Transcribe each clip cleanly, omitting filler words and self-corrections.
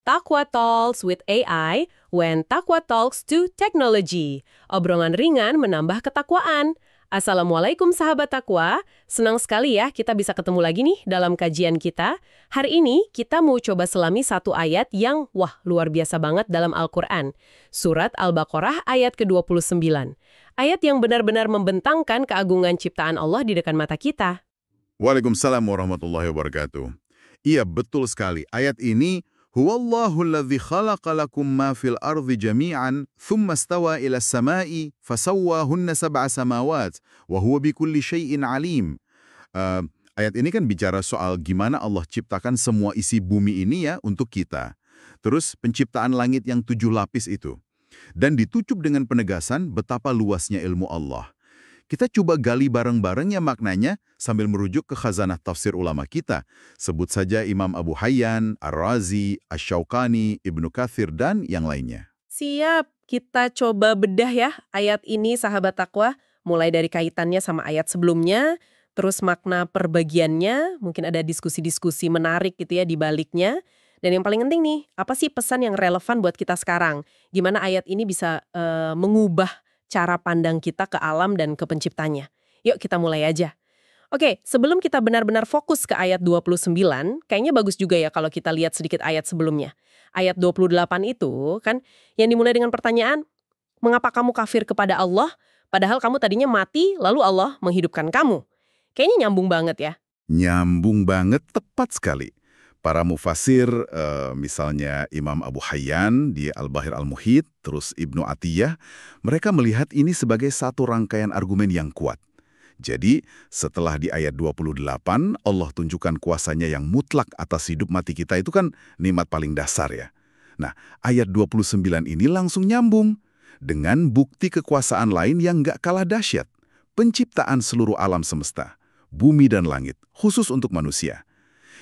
Taqwa Talks with AI when Taqwa talks to technology. Obrolan ringan menambah ketakwaan. Assalamualaikum sahabat Taqwa. Senang sekali ya kita bisa ketemu lagi nih dalam kajian kita. Hari ini kita mau coba selami satu ayat yang luar biasa banget dalam Al-Quran. Surat Al-Baqarah ayat ke-29. Ayat yang benar-benar membentangkan keagungan ciptaan Allah di depan mata kita. Waalaikumsalam warahmatullahi wabarakatuh. Iya, betul sekali. Ayat ini Huwallahu alladhi khalaqa lakum ma fil ardi jami'an thumma stawa ila samai fasawwahunna sab'a samawat wa huwa bikulli syai'in alim. Ayat ini kan bicara soal gimana Allah ciptakan semua isi bumi ini ya untuk kita. Terus penciptaan langit yang 7 lapis itu. Dan ditutup dengan penegasan betapa luasnya ilmu Allah. Kita coba gali bareng-bareng ya maknanya sambil merujuk ke khazanah tafsir ulama kita. Sebut saja Imam Abu Hayyan, Ar-Razi, Asy-Syaukani, Ibnu Katsir, dan yang lainnya. Siap, kita coba bedah ya ayat ini sahabat Taqwa. Mulai dari kaitannya sama ayat sebelumnya, terus makna perbagiannya, mungkin ada diskusi-diskusi menarik gitu ya di baliknya. Dan yang paling penting nih, apa sih pesan yang relevan buat kita sekarang? Gimana ayat ini bisa mengubah cara pandang kita ke alam dan ke penciptanya. Yuk kita mulai aja. Oke, sebelum kita benar-benar fokus ke ayat 29, kayaknya bagus juga ya kalau kita lihat sedikit ayat sebelumnya. Ayat 28 itu kan yang dimulai dengan pertanyaan, mengapa kamu kafir kepada Allah, padahal kamu tadinya mati, lalu Allah menghidupkan kamu. Kayaknya nyambung banget ya. Nyambung banget, tepat sekali. Para mufasir, misalnya Imam Abu Hayyan di Al-Bahir Al-Muhit, terus Ibnu Atiyah, mereka melihat ini sebagai satu rangkaian argumen yang kuat. Jadi, setelah di ayat 28, Allah tunjukkan kuasanya yang mutlak atas hidup mati kita itu kan nikmat paling dasar ya. Nah, ayat 29 ini langsung nyambung dengan bukti kekuasaan lain yang nggak kalah dahsyat. Penciptaan seluruh alam semesta, bumi dan langit, khusus untuk manusia.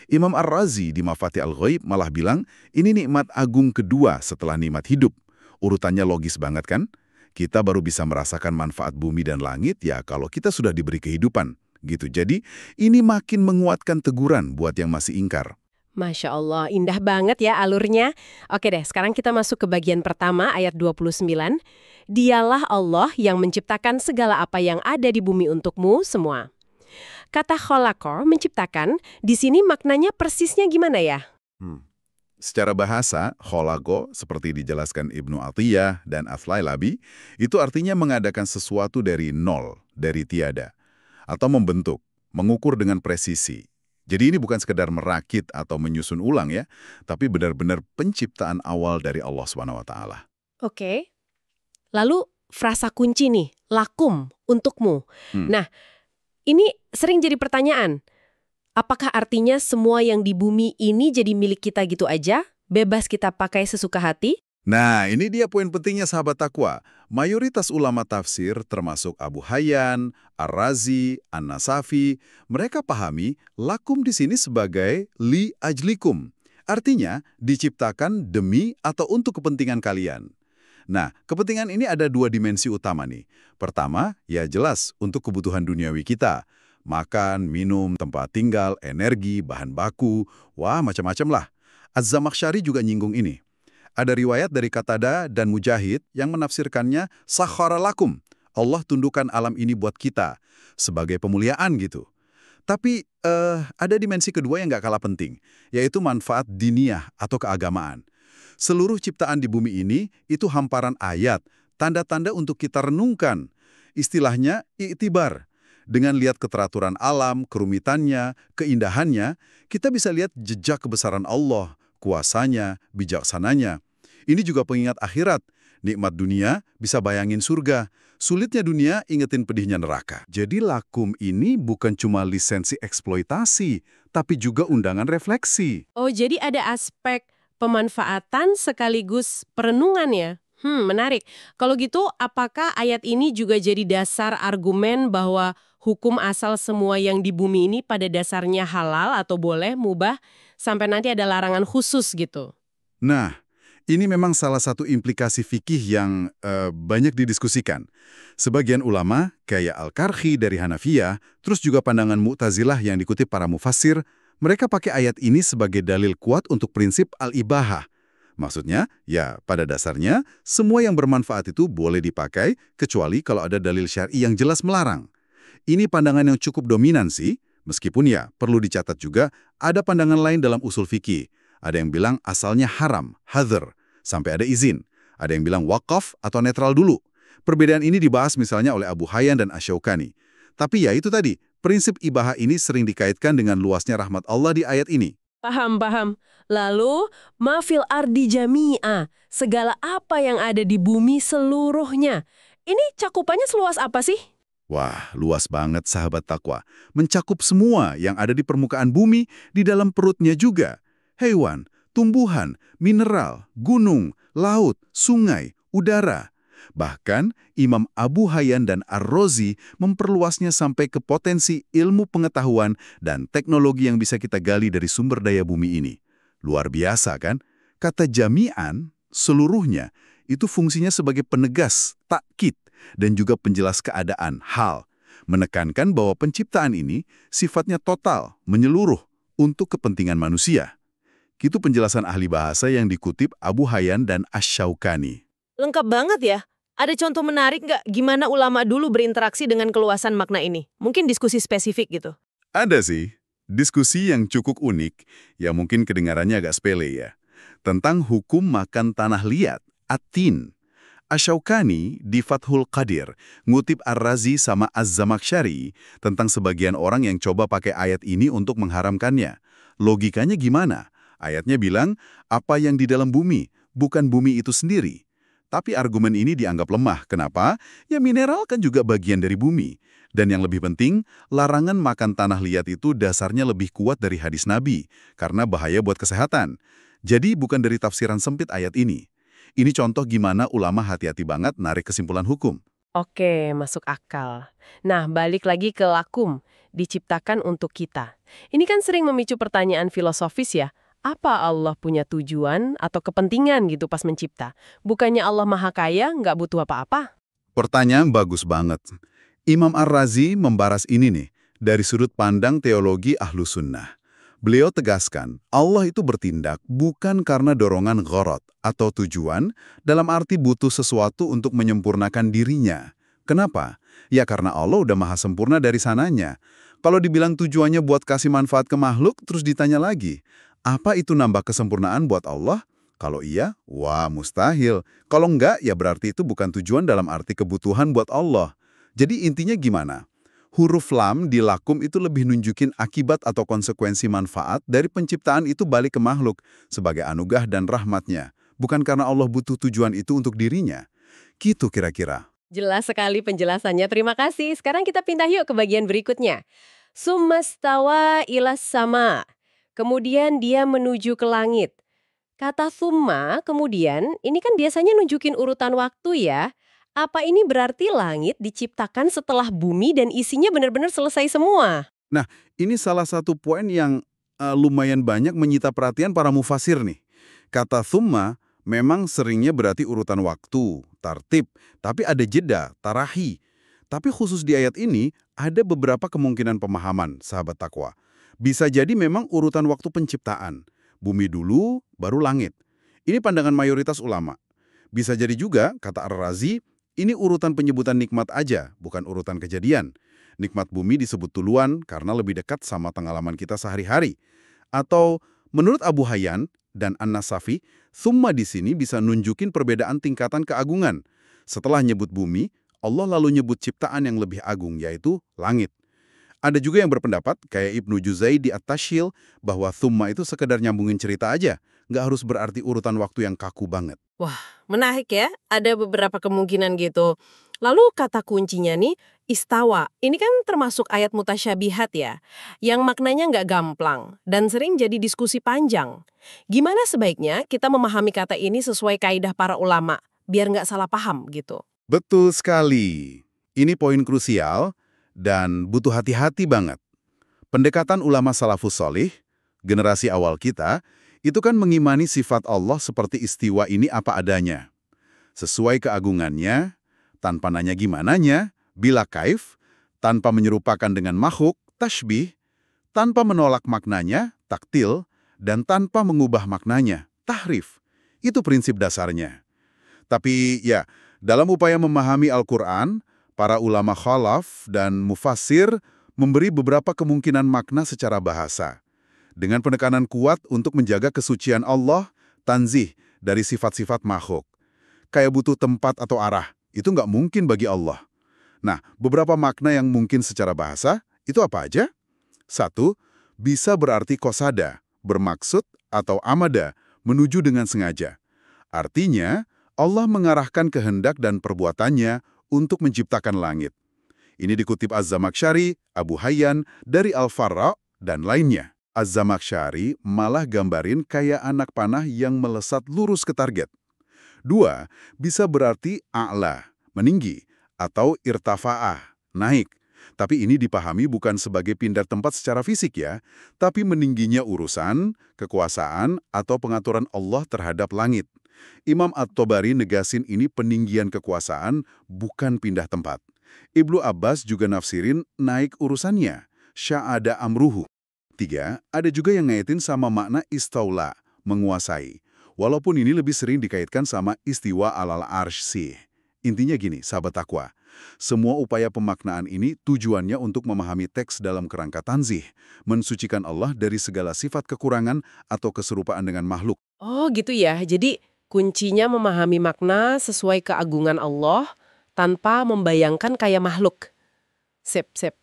Imam Ar-Razi di Mafatih Al-Ghaib malah bilang, ini nikmat agung kedua setelah nikmat hidup. Urutannya logis banget kan? Kita baru bisa merasakan manfaat bumi dan langit ya kalau kita sudah diberi kehidupan. Gitu. Jadi, ini makin menguatkan teguran buat yang masih ingkar. Masya Allah, indah banget ya alurnya. Oke deh, sekarang kita masuk ke bagian pertama ayat 29. Dialah Allah yang menciptakan segala apa yang ada di bumi untukmu semua. Kata khalaqa, menciptakan, di sini maknanya persisnya gimana ya? Secara bahasa, khalaqa, seperti dijelaskan Ibnu Atiyah dan As-Lailabi, itu artinya mengadakan sesuatu dari nol, dari tiada. Atau membentuk, mengukur dengan presisi. Jadi ini bukan sekedar merakit atau menyusun ulang ya, tapi benar-benar penciptaan awal dari Allah SWT. Oke. Lalu frasa kunci nih, lakum, untukmu. Nah, ini sering jadi pertanyaan, apakah artinya semua yang di bumi ini jadi milik kita gitu aja? Bebas kita pakai sesuka hati? Nah, ini dia poin pentingnya sahabat Taqwa. Mayoritas ulama tafsir, termasuk Abu Hayyan, Ar-Razi, An-Nasafi, mereka pahami lakum di sini sebagai li ajlikum. Artinya, diciptakan demi atau untuk kepentingan kalian. Nah, kepentingan ini ada 2 dimensi utama nih. Pertama, ya jelas untuk kebutuhan duniawi kita. Makan, minum, tempat tinggal, energi, bahan baku, macam-macam lah. Az-Zamakhsyari juga nyinggung ini. Ada riwayat dari Qatada dan Mujahid yang menafsirkannya sakhara lakum. Allah tundukkan alam ini buat kita. Sebagai pemuliaan gitu. Tapi ada dimensi kedua yang nggak kalah penting, yaitu manfaat diniyah atau keagamaan. Seluruh ciptaan di bumi ini itu hamparan ayat, tanda-tanda untuk kita renungkan. Istilahnya i'tibar. Dengan lihat keteraturan alam, kerumitannya, keindahannya, kita bisa lihat jejak kebesaran Allah, kuasanya, bijaksananya. Ini juga pengingat akhirat. Nikmat dunia bisa bayangin surga. Sulitnya dunia ingetin pedihnya neraka. Jadi lakum ini bukan cuma lisensi eksploitasi, tapi juga undangan refleksi. Oh, jadi ada aspek pemanfaatan sekaligus perenungan ya? Menarik. Kalau gitu, apakah ayat ini juga jadi dasar argumen bahwa hukum asal semua yang di bumi ini pada dasarnya halal atau boleh, mubah, sampai nanti ada larangan khusus gitu? Nah, ini memang salah satu implikasi fikih yang banyak didiskusikan. Sebagian ulama, kayak Al-Karhi dari Hanafiyah, terus juga pandangan Mu'tazilah yang dikutip para mufassir, mereka pakai ayat ini sebagai dalil kuat untuk prinsip al-ibahah. Maksudnya, ya pada dasarnya, semua yang bermanfaat itu boleh dipakai, kecuali kalau ada dalil syar'i yang jelas melarang. Ini pandangan yang cukup dominan sih, meskipun ya perlu dicatat juga ada pandangan lain dalam usul fikih. Ada yang bilang asalnya haram, hadhr, sampai ada izin. Ada yang bilang wakaf atau netral dulu. Perbedaan ini dibahas misalnya oleh Abu Hayyan dan Asy-Syaukani. Tapi ya itu tadi, prinsip ibahah ini sering dikaitkan dengan luasnya rahmat Allah di ayat ini. Paham, paham. Lalu, mafil ardi jami'a, segala apa yang ada di bumi seluruhnya. Ini cakupannya seluas apa sih? Wah, luas banget sahabat takwa. Mencakup semua yang ada di permukaan bumi, di dalam perutnya juga. Hewan, tumbuhan, mineral, gunung, laut, sungai, udara. Bahkan, Imam Abu Hayyan dan Ar-Razi memperluasnya sampai ke potensi ilmu pengetahuan dan teknologi yang bisa kita gali dari sumber daya bumi ini. Luar biasa kan? Kata jami'an, seluruhnya, itu fungsinya sebagai penegas, takkid, dan juga penjelas keadaan, hal. Menekankan bahwa penciptaan ini sifatnya total, menyeluruh, untuk kepentingan manusia. Itu penjelasan ahli bahasa yang dikutip Abu Hayyan dan Asy-Syaukani. Lengkap banget ya. Ada contoh menarik nggak gimana ulama dulu berinteraksi dengan keluasan makna ini? Mungkin diskusi spesifik gitu. Ada sih, diskusi yang cukup unik, ya mungkin kedengarannya agak sepele ya, tentang hukum makan tanah liat, at-tin. Asy-Syaukani di Fathul Qadir ngutip Ar-Razi sama Az-Zamakhsyari tentang sebagian orang yang coba pakai ayat ini untuk mengharamkannya. Logikanya gimana? Ayatnya bilang, apa yang di dalam bumi, bukan bumi itu sendiri. Tapi argumen ini dianggap lemah. Kenapa? Ya mineral kan juga bagian dari bumi. Dan yang lebih penting, larangan makan tanah liat itu dasarnya lebih kuat dari hadis Nabi, karena bahaya buat kesehatan. Jadi bukan dari tafsiran sempit ayat ini. Ini contoh gimana ulama hati-hati banget narik kesimpulan hukum. Oke, masuk akal. Nah, balik lagi ke lakum, diciptakan untuk kita. Ini kan sering memicu pertanyaan filosofis ya. Apa Allah punya tujuan atau kepentingan gitu pas mencipta? Bukannya Allah Maha Kaya, nggak butuh apa-apa? Pertanyaan bagus banget. Imam Ar-Razi membaras ini nih, dari sudut pandang teologi Ahlus Sunnah. Beliau tegaskan, Allah itu bertindak bukan karena dorongan gharad atau tujuan dalam arti butuh sesuatu untuk menyempurnakan dirinya. Kenapa? Ya karena Allah udah maha sempurna dari sananya. Kalau dibilang tujuannya buat kasih manfaat ke makhluk, terus ditanya lagi, apa itu nambah kesempurnaan buat Allah? Kalau iya, wah mustahil. Kalau enggak, ya berarti itu bukan tujuan dalam arti kebutuhan buat Allah. Jadi intinya gimana? Huruf lam di lakum itu lebih nunjukin akibat atau konsekuensi manfaat dari penciptaan itu balik ke makhluk sebagai anugerah dan rahmatnya. Bukan karena Allah butuh tujuan itu untuk dirinya. Gitu kira-kira. Jelas sekali penjelasannya, terima kasih. Sekarang kita pindah yuk ke bagian berikutnya. Summastawa ilas sama. Kemudian dia menuju ke langit. Kata summa, kemudian, ini kan biasanya nunjukin urutan waktu ya. Apa ini berarti langit diciptakan setelah bumi dan isinya benar-benar selesai semua? Nah, ini salah satu poin yang lumayan banyak menyita perhatian para mufasir nih. Kata thumma memang seringnya berarti urutan waktu, tartib, tapi ada jeda, tarahi. Tapi khusus di ayat ini, ada beberapa kemungkinan pemahaman, sahabat takwa. Bisa jadi memang urutan waktu penciptaan. Bumi dulu, baru langit. Ini pandangan mayoritas ulama. Bisa jadi juga, kata Ar-Razi, ini urutan penyebutan nikmat aja, bukan urutan kejadian. Nikmat bumi disebut duluan karena lebih dekat sama pengalaman kita sehari-hari. Atau menurut Abu Hayyan dan An-Nasafi, thumma di sini bisa nunjukin perbedaan tingkatan keagungan. Setelah nyebut bumi, Allah lalu nyebut ciptaan yang lebih agung, yaitu langit. Ada juga yang berpendapat, kayak Ibnu Juzai di At-Tashil, bahwa thumma itu sekedar nyambungin cerita aja, nggak harus berarti urutan waktu yang kaku banget. Wah, menarik ya. Ada beberapa kemungkinan gitu. Lalu kata kuncinya nih, istawa. Ini kan termasuk ayat mutasyabihat ya, yang maknanya nggak gamplang dan sering jadi diskusi panjang. Gimana sebaiknya kita memahami kata ini sesuai kaidah para ulama, biar nggak salah paham gitu? Betul sekali. Ini poin krusial dan butuh hati-hati banget. Pendekatan ulama salafus sholih, generasi awal kita, itu kan mengimani sifat Allah seperti istiwa ini apa adanya. Sesuai keagungannya, tanpa nanya gimananya, bila kaif, tanpa menyerupakan dengan makhluk, tashbih, tanpa menolak maknanya, taktil, dan tanpa mengubah maknanya, tahrif. Itu prinsip dasarnya. Tapi ya, dalam upaya memahami Al-Quran, para ulama khalaf dan mufassir memberi beberapa kemungkinan makna secara bahasa. Dengan penekanan kuat untuk menjaga kesucian Allah, tanzih dari sifat-sifat makhluk. Kayak butuh tempat atau arah, itu nggak mungkin bagi Allah. Nah, beberapa makna yang mungkin secara bahasa, itu apa aja? Satu, bisa berarti qasada, bermaksud, atau amada, menuju dengan sengaja. Artinya, Allah mengarahkan kehendak dan perbuatannya untuk menciptakan langit. Ini dikutip Az-Zamakhsyari, Abu Hayyan, dari Al-Farra, dan lainnya. Az-Zamakhsyari malah gambarin kayak anak panah yang melesat lurus ke target. Dua, bisa berarti a'la, meninggi, atau irtafa'ah, naik. Tapi ini dipahami bukan sebagai pindah tempat secara fisik ya, tapi meningginya urusan, kekuasaan, atau pengaturan Allah terhadap langit. Imam At-Tabari negasin ini peninggian kekuasaan, bukan pindah tempat. Ibnu Abbas juga nafsirin naik urusannya, sya'ada amruhu. Tiga, ada juga yang ngaitin sama makna istaula, menguasai. Walaupun ini lebih sering dikaitkan sama istiwa alal arsh sih. Intinya gini, sahabat takwa. Semua upaya pemaknaan ini tujuannya untuk memahami teks dalam kerangka tanzih, mensucikan Allah dari segala sifat kekurangan atau keserupaan dengan makhluk. Oh gitu ya, jadi kuncinya memahami makna sesuai keagungan Allah tanpa membayangkan kayak makhluk. Sip, sip.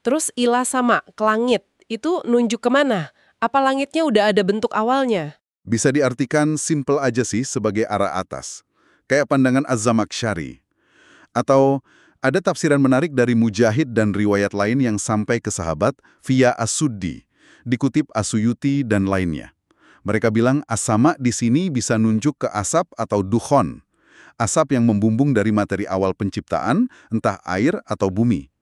Terus ilah sama, ke langit, itu nunjuk kemana? Apa langitnya udah ada bentuk awalnya? Bisa diartikan simple aja sih sebagai arah atas. Kayak pandangan Az-Zamakhsyari. Atau ada tafsiran menarik dari Mujahid dan riwayat lain yang sampai ke sahabat via As-Suddi, dikutip As-Suyuti dan lainnya. Mereka bilang as-sama di sini bisa nunjuk ke asap atau dukhon. Asap yang membumbung dari materi awal penciptaan, entah air atau bumi.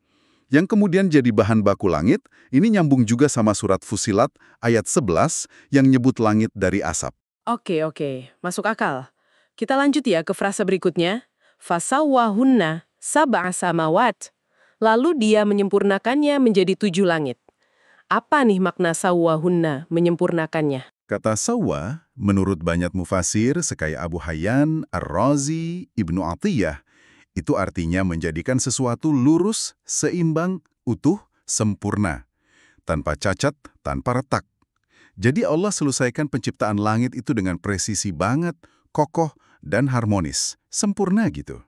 Yang kemudian jadi bahan baku langit, ini nyambung juga sama surat Fusilat ayat 11 yang nyebut langit dari asap. Oke, oke. Masuk akal. Kita lanjut ya ke frasa berikutnya. Fasawwahunna sab'a samawat. Lalu dia menyempurnakannya menjadi 7 langit. Apa nih makna sawwahunna, menyempurnakannya? Kata sawa, menurut banyak mufasir sekaya Abu Hayyan, Ar-Razi, Ibnu Athiyah, itu artinya menjadikan sesuatu lurus, seimbang, utuh, sempurna. Tanpa cacat, tanpa retak. Jadi Allah selesaikan penciptaan langit itu dengan presisi banget, kokoh, dan harmonis. Sempurna gitu.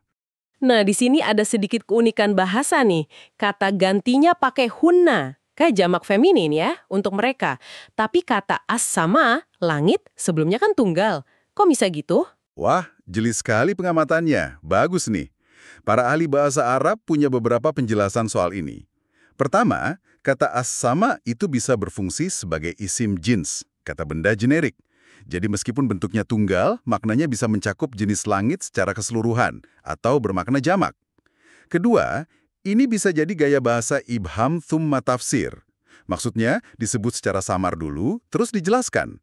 Nah, di sini ada sedikit keunikan bahasa nih. Kata gantinya pakai hunna. Kayak jamak feminin ya, untuk mereka. Tapi kata as-sama, langit, sebelumnya kan tunggal. Kok bisa gitu? Wah, jeli sekali pengamatannya. Bagus nih. Para ahli bahasa Arab punya beberapa penjelasan soal ini. Pertama, kata as-sama itu bisa berfungsi sebagai isim jins, kata benda generik. Jadi meskipun bentuknya tunggal, maknanya bisa mencakup jenis langit secara keseluruhan, atau bermakna jamak. Kedua, ini bisa jadi gaya bahasa ibham thumma tafsir. Maksudnya, disebut secara samar dulu, terus dijelaskan.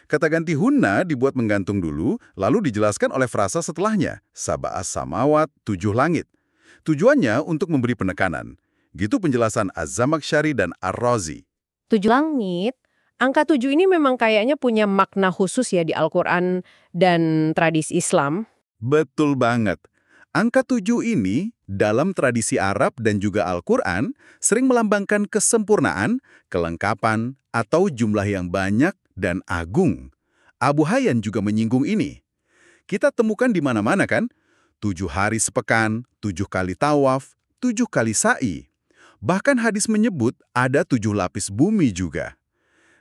Kata ganti hunna dibuat menggantung dulu, lalu dijelaskan oleh frasa setelahnya, sab'as samawat, 7 langit. Tujuannya untuk memberi penekanan. Gitu penjelasan Az-Zamakhsyari dan Ar-Razi. 7 langit. Angka 7 ini memang kayaknya punya makna khusus ya di Al-Quran dan tradisi Islam. Betul banget. Angka 7 ini, dalam tradisi Arab dan juga Al-Quran, sering melambangkan kesempurnaan, kelengkapan, atau jumlah yang banyak dan agung. Abu Hayyan juga menyinggung ini. Kita temukan di mana-mana kan? 7 hari sepekan, 7 kali tawaf, 7 kali sa'i. Bahkan hadis menyebut ada 7 lapis bumi juga.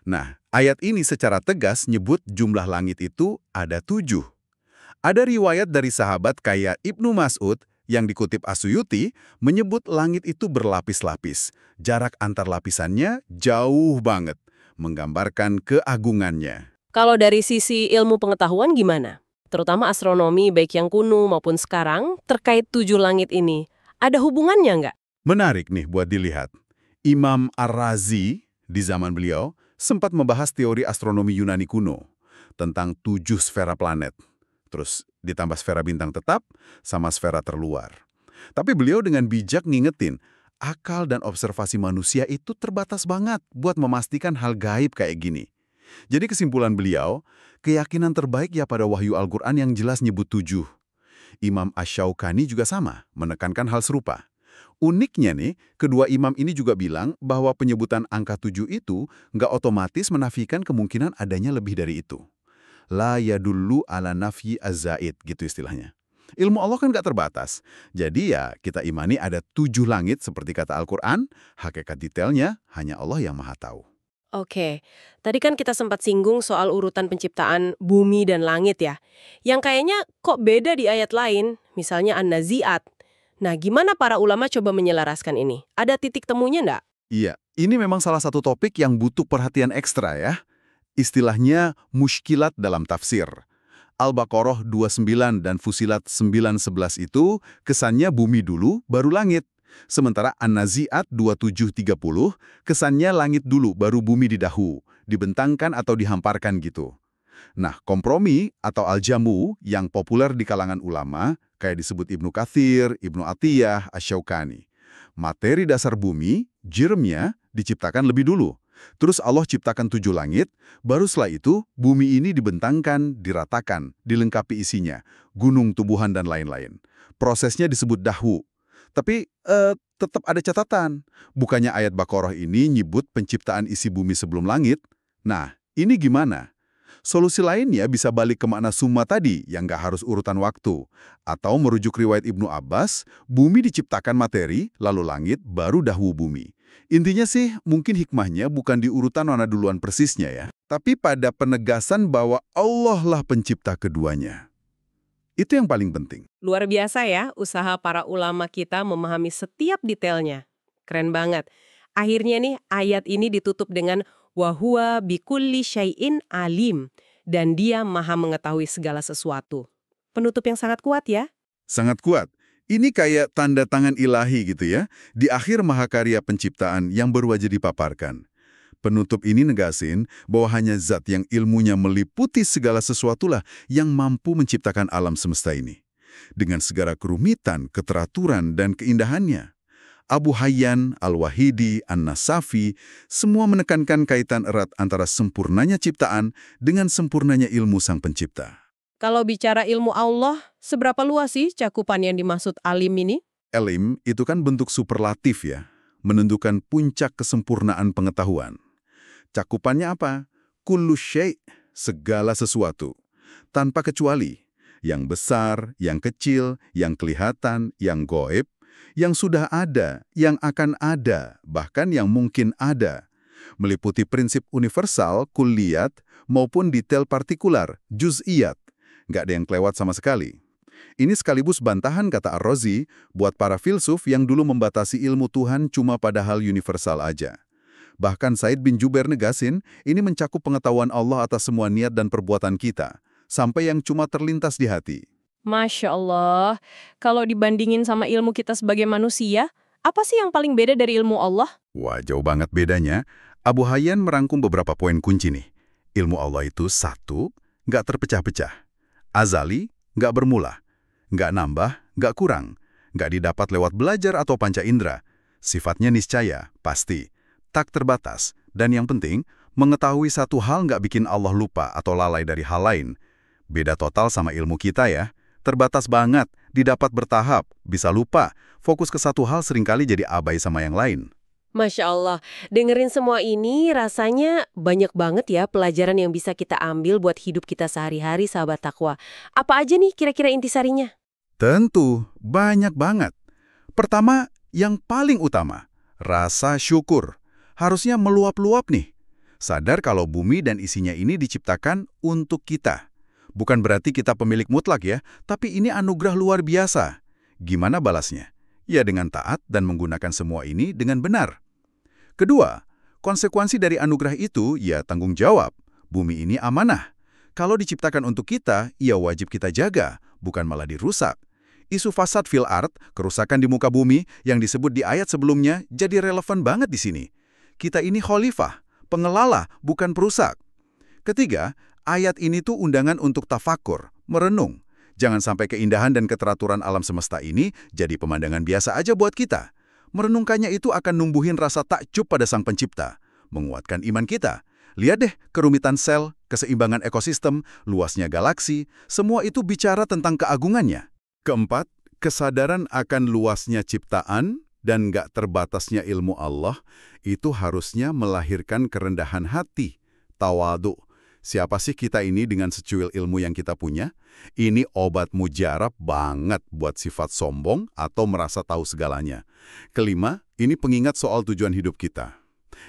Nah, ayat ini secara tegas nyebut jumlah langit itu ada 7. Ada riwayat dari sahabat kayak Ibnu Mas'ud yang dikutip As-Suyuti menyebut langit itu berlapis-lapis. Jarak antar lapisannya jauh banget, menggambarkan keagungannya. Kalau dari sisi ilmu pengetahuan gimana? Terutama astronomi baik yang kuno maupun sekarang terkait 7 langit ini. Ada hubungannya nggak? Menarik nih buat dilihat. Imam Ar-Razi di zaman beliau sempat membahas teori astronomi Yunani kuno tentang 7 sfera planet. Terus ditambah sfera bintang tetap sama sfera terluar. Tapi beliau dengan bijak ngingetin, akal dan observasi manusia itu terbatas banget buat memastikan hal gaib kayak gini. Jadi kesimpulan beliau, keyakinan terbaik ya pada wahyu Al-Quran yang jelas nyebut 7. Imam Asy-Syaukani juga sama, menekankan hal serupa. Uniknya nih, kedua imam ini juga bilang bahwa penyebutan angka 7 itu nggak otomatis menafikan kemungkinan adanya lebih dari itu. La yadullu ala nafyi az-zaid, gitu istilahnya. Ilmu Allah kan nggak terbatas. Jadi ya kita imani ada 7 langit seperti kata Al-Quran, hakikat detailnya hanya Allah yang maha tahu. Oke, tadi kan kita sempat singgung soal urutan penciptaan bumi dan langit ya. Yang kayaknya kok beda di ayat lain, misalnya An-Nazi'at. Nah, gimana para ulama coba menyelaraskan ini? Ada titik temunya nggak? Iya, ini memang salah satu topik yang butuh perhatian ekstra ya. Istilahnya mushkilat dalam tafsir. Al-Baqarah 29 dan Fusilat 9:11 itu kesannya bumi dulu, baru langit. Sementara An-Nazi'at 27:30 kesannya langit dulu, baru bumi didahu, dibentangkan atau dihamparkan gitu. Nah, kompromi atau al-jamu yang populer di kalangan ulama, kayak disebut Ibnu Katsir, Ibnu Athiyah, Asy-Syaukani. Materi dasar bumi, jirmnya, diciptakan lebih dulu. Terus Allah ciptakan 7 langit, baru setelah itu bumi ini dibentangkan, diratakan, dilengkapi isinya, gunung, tumbuhan, dan lain-lain. Prosesnya disebut dahwu. Tapi tetap ada catatan. Bukannya ayat Baqarah ini nyebut penciptaan isi bumi sebelum langit. Nah, ini gimana? Solusi lainnya bisa balik ke makna summa tadi yang nggak harus urutan waktu. Atau merujuk riwayat Ibnu Abbas, bumi diciptakan materi, lalu langit, baru dahwu bumi. Intinya sih, mungkin hikmahnya bukan di urutan mana duluan persisnya ya. Tapi pada penegasan bahwa Allah lah pencipta keduanya. Itu yang paling penting. Luar biasa ya, usaha para ulama kita memahami setiap detailnya. Keren banget. Akhirnya nih, ayat ini ditutup dengan wahuwa bikulli syai'in alim. Dan dia maha mengetahui segala sesuatu. Penutup yang sangat kuat ya. Sangat kuat. Ini kayak tanda tangan ilahi gitu ya, di akhir mahakarya penciptaan yang baru aja dipaparkan. Penutup ini negasin bahwa hanya zat yang ilmunya meliputi segala sesuatulah yang mampu menciptakan alam semesta ini. Dengan segala kerumitan, keteraturan, dan keindahannya. Abu Hayyan, Al-Wahidi, An-Nasafi, semua menekankan kaitan erat antara sempurnanya ciptaan dengan sempurnanya ilmu sang pencipta. Kalau bicara ilmu Allah, seberapa luas sih cakupan yang dimaksud alim ini? Elim itu kan bentuk superlatif ya, menentukan puncak kesempurnaan pengetahuan. Cakupannya apa? Kullu syai', segala sesuatu. Tanpa kecuali. Yang besar, yang kecil, yang kelihatan, yang gaib, yang sudah ada, yang akan ada, bahkan yang mungkin ada. Meliputi prinsip universal, kulliyat, maupun detail partikular, juz'iyat. Nggak ada yang kelewat sama sekali. Ini sekaligus bantahan kata Ar-Razi buat para filsuf yang dulu membatasi ilmu Tuhan cuma pada hal universal aja. Bahkan Said bin Jubair negasin, ini mencakup pengetahuan Allah atas semua niat dan perbuatan kita, sampai yang cuma terlintas di hati. Masya Allah, kalau dibandingin sama ilmu kita sebagai manusia, apa sih yang paling beda dari ilmu Allah? Wah, jauh banget bedanya. Abu Hayyan merangkum beberapa poin kunci nih. Ilmu Allah itu satu, nggak terpecah-pecah. Azali, nggak bermula. Nggak nambah, nggak kurang. Nggak didapat lewat belajar atau panca indera. Sifatnya niscaya, pasti. Tak terbatas, dan yang penting, mengetahui satu hal nggak bikin Allah lupa atau lalai dari hal lain. Beda total sama ilmu kita ya, terbatas banget, didapat bertahap, bisa lupa, fokus ke satu hal seringkali jadi abai sama yang lain. Masya Allah, dengerin semua ini rasanya banyak banget ya pelajaran yang bisa kita ambil buat hidup kita sehari-hari sahabat takwa. Apa aja nih kira-kira intisarinya? Tentu, banyak banget. Pertama, yang paling utama, rasa syukur. Harusnya meluap-luap nih. Sadar kalau bumi dan isinya ini diciptakan untuk kita. Bukan berarti kita pemilik mutlak ya, tapi ini anugerah luar biasa. Gimana balasnya? Ya dengan taat dan menggunakan semua ini dengan benar. Kedua, konsekuensi dari anugerah itu ya tanggung jawab. Bumi ini amanah. Kalau diciptakan untuk kita, ya wajib kita jaga, bukan malah dirusak. Isu fasad fil ard, kerusakan di muka bumi yang disebut di ayat sebelumnya jadi relevan banget di sini. Kita ini khalifah, pengelola, bukan perusak. Ketiga, ayat ini tuh undangan untuk tafakur, merenung. Jangan sampai keindahan dan keteraturan alam semesta ini jadi pemandangan biasa aja buat kita. Merenungkannya itu akan numbuhin rasa takjub pada sang pencipta, menguatkan iman kita, Lihat deh kerumitan sel, keseimbangan ekosistem, luasnya galaksi, semua itu bicara tentang keagungannya. Keempat, kesadaran akan luasnya ciptaan dan nggak terbatasnya ilmu Allah itu harusnya melahirkan kerendahan hati, tawadu. Siapa sih kita ini dengan secuil ilmu yang kita punya? Ini obat mujarab banget buat sifat sombong atau merasa tahu segalanya. Kelima, ini pengingat soal tujuan hidup kita.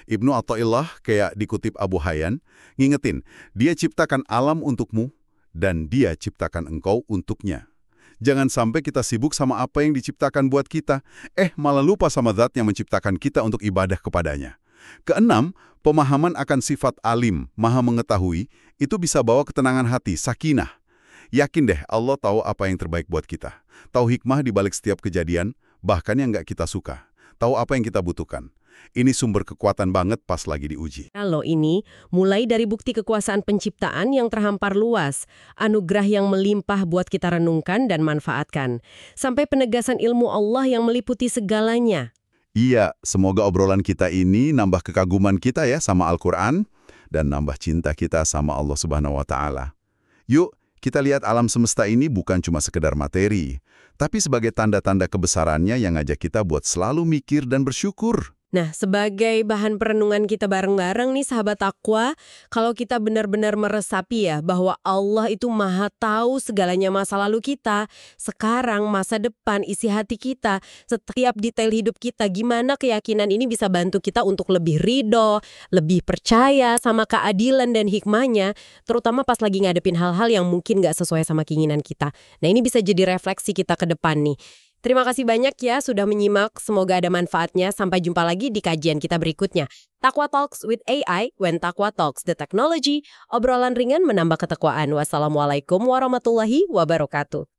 Ibnu Athaillah kayak dikutip Abu Hayyan, ngingetin, dia ciptakan alam untukmu dan dia ciptakan engkau untuknya. Jangan sampai kita sibuk sama apa yang diciptakan buat kita, malah lupa sama zat yang menciptakan kita untuk ibadah kepadanya. Keenam, pemahaman akan sifat alim, maha mengetahui, itu bisa bawa ketenangan hati, sakinah. Yakin deh Allah tahu apa yang terbaik buat kita. Tahu hikmah di balik setiap kejadian, bahkan yang nggak kita suka. Tahu apa yang kita butuhkan. Ini sumber kekuatan banget pas lagi diuji. Kalau ini, mulai dari bukti kekuasaan penciptaan yang terhampar luas, anugerah yang melimpah buat kita renungkan dan manfaatkan, sampai penegasan ilmu Allah yang meliputi segalanya. Iya, semoga obrolan kita ini nambah kekaguman kita ya sama Al-Quran, dan nambah cinta kita sama Allah Subhanahu wa Ta'ala. Yuk, kita lihat alam semesta ini bukan cuma sekedar materi, tapi sebagai tanda-tanda kebesarannya yang ngajak kita buat selalu mikir dan bersyukur. Nah, sebagai bahan perenungan kita bareng-bareng nih sahabat Taqwa, kalau kita benar-benar meresapi ya bahwa Allah itu maha tahu segalanya masa lalu kita, sekarang, masa depan, isi hati kita, setiap detail hidup kita, gimana keyakinan ini bisa bantu kita untuk lebih ridho, lebih percaya sama keadilan dan hikmahnya, terutama pas lagi ngadepin hal-hal yang mungkin nggak sesuai sama keinginan kita. Nah, ini bisa jadi refleksi kita ke depan nih. Terima kasih banyak ya sudah menyimak, semoga ada manfaatnya. Sampai jumpa lagi di kajian kita berikutnya. Taqwa Talks with AI, when Taqwa Talks the Technology, obrolan ringan menambah ketakwaan. Wassalamualaikum warahmatullahi wabarakatuh.